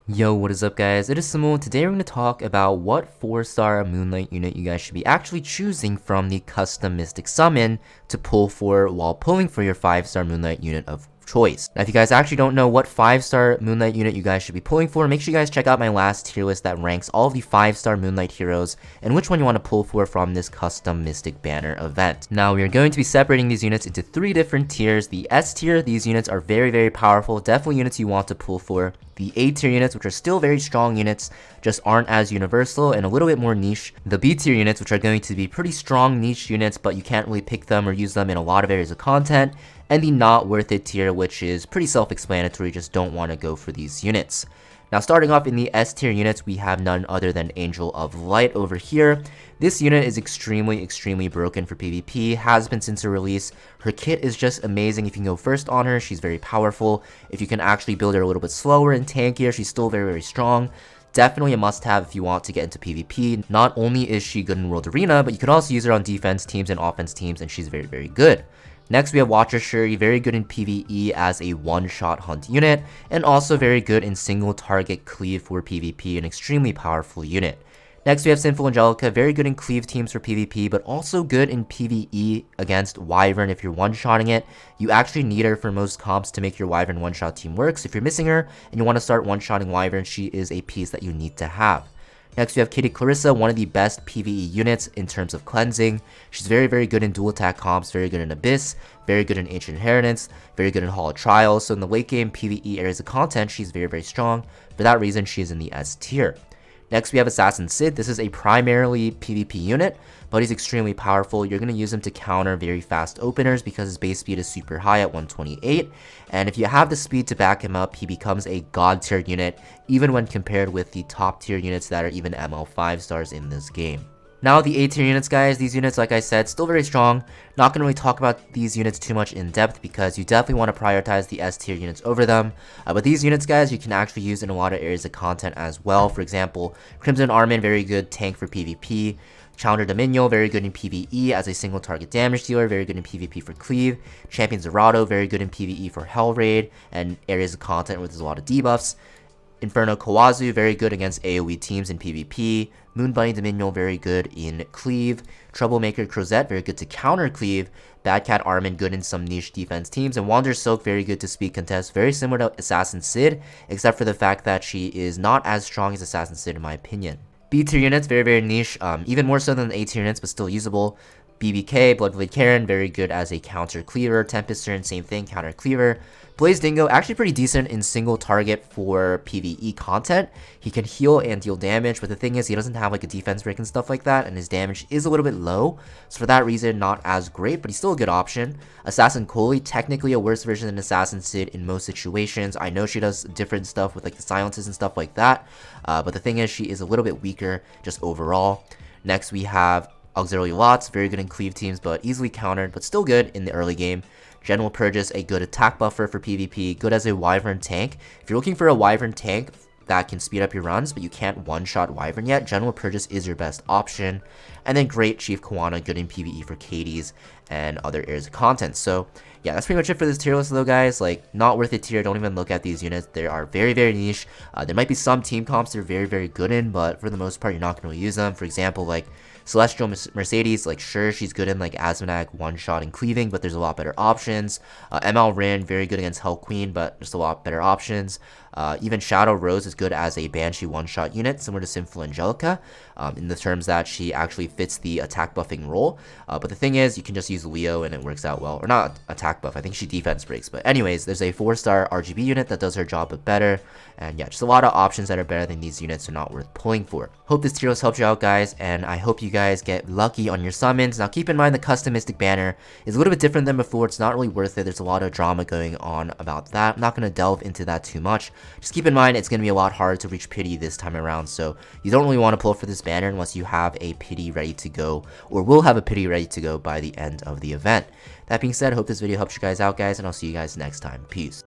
Yo, what is up guys? It is Samool. Today we're going to talk about what 4-star Moonlight unit you guys should be actually choosing from the custom Mystic Summon to pull for while pulling for your 5-star Moonlight unit of choice. Now if you guys actually don't know what 5-star Moonlight unit you guys should be pulling for, make sure you guys check out my last tier list that ranks all of the 5-star Moonlight heroes and which one you want to pull for from this custom Mystic Banner event. Now we are going to be separating these units into 3 different tiers. The S tier, these units are very powerful, definitely units you want to pull for. The A tier units, which are still very strong units, just aren't as universal and a little bit more niche. The B tier units, which are going to be pretty strong niche units, but you can't really pick them or use them in a lot of areas of content. And the not worth it tier, which is pretty self-explanatory, just don't want to go for these units. Now starting off in the S tier units, we have none other than Angel of Light over here. This unit is extremely broken for PvP, has been since her release. Her kit is just amazing. If you can go first on her, she's very powerful. If you can actually build her a little bit slower and tankier, she's still very strong. Definitely a must-have if you want to get into PvP. Not only is she good in World Arena, but you can also use her on defense teams and offense teams, and she's very good. Next, we have Watcher Shuri, very good in PvE as a one-shot hunt unit, and also very good in single-target cleave for PvP, an extremely powerful unit. Next, we have Sinful Angelica, very good in cleave teams for PvP, but also good in PvE against Wyvern if you're one-shotting it. You actually need her for most comps to make your Wyvern one-shot team work, so if you're missing her and you want to start one-shotting Wyvern, she is a piece that you need to have. Next, we have Kitty Clarissa, one of the best PvE units in terms of cleansing. She's very good in dual attack comps, very good in Abyss, very good in Ancient Inheritance, very good in Hall of Trials. So in the late game PvE areas of content, she's very strong. For that reason, she is in the S tier. Next, we have Assassin Sid. This is a primarily PvP unit, but he's extremely powerful. You're going to use him to counter very fast openers because his base speed is super high at 128. And if you have the speed to back him up, he becomes a god tier unit, even when compared with the top tier units that are even ML 5 stars in this game. Now the A tier units, guys, these units, like I said, still very strong. Not going to really talk about these units too much in depth because you definitely want to prioritize the S tier units over them. But these units, guys, you can actually use in a lot of areas of content as well. For example, Crimson Armin, very good tank for PvP. Challenger Dominion, very good in PvE as a single target damage dealer, very good in PvP for cleave. Champion Zerato, very good in PvE for Hell Raid and areas of content where there's a lot of debuffs. Inferno Kawazu, very good against AoE teams in PvP. Moon Bunny Dominion, very good in cleave. Troublemaker Crozet, very good to counter cleave. Bad Cat Armin, good in some niche defense teams. And Wander Silk, very good to speed contest, very similar to Assassin Sid, except for the fact that she is not as strong as Assassin Sid in my opinion. B tier units, very niche, even more so than the A tier units, but still usable. BBK, Bloodblade Karen, very good as a counter cleaver. Tempest Turn, same thing, counter cleaver. Blaze Dingo, actually pretty decent in single target for PvE content. He can heal and deal damage, but the thing is he doesn't have like a defense break and stuff like that, and his damage is a little bit low. So for that reason, not as great, but he's still a good option. Assassin Koli, technically a worse version than Assassin Sid in most situations. I know she does different stuff with like the silences and stuff like that, but the thing is she is a little bit weaker just overall. Next we have Auxiliary Lots, very good in cleave teams, but easily countered, but still good in the early game. General Purges, a good attack buffer for PvP, good as a Wyvern tank. If you're looking for a Wyvern tank that can speed up your runs, but you can't one-shot Wyvern yet, General Purges is your best option. And then great Chief Kawana, good in PvE for KDs and other areas of content. So yeah, that's pretty much it for this tier list though, guys. Like, not worth it tier, don't even look at these units. They are very niche. There might be some team comps they're very good in, but for the most part, you're not going to use them. For example, like Celestial Mercedes, like sure, she's good in like Asmonag, one-shot and cleaving, but there's a lot better options. ML Rin, very good against Hell Queen, but just a lot better options. Even Shadow Rose is good as a Banshee one-shot unit, similar to Sinful Angelica, in the terms that she actually fits the attack buffing role. But the thing is, you can just use Leo and it works out well. Or not attack buff, I think she defense breaks. But anyways, there's a 4-star RGB unit that does her job but better. And yeah, just a lot of options that are better than these units, so not worth pulling for. Hope this tier list helped you out, guys, and I hope you guys get lucky on your summons. Now keep in mind the custom Mystic Banner is a little bit different than before. It's not really worth it. There's a lot of drama going on about that. I'm not going to delve into that too much. Just keep in mind it's going to be a lot harder to reach pity this time around, so you don't really want to pull for this banner unless you have a pity ready to go, or will have a pity ready to go by the end of the event. That being said, I hope this video helps you guys out, guys, and I'll see you guys next time. Peace.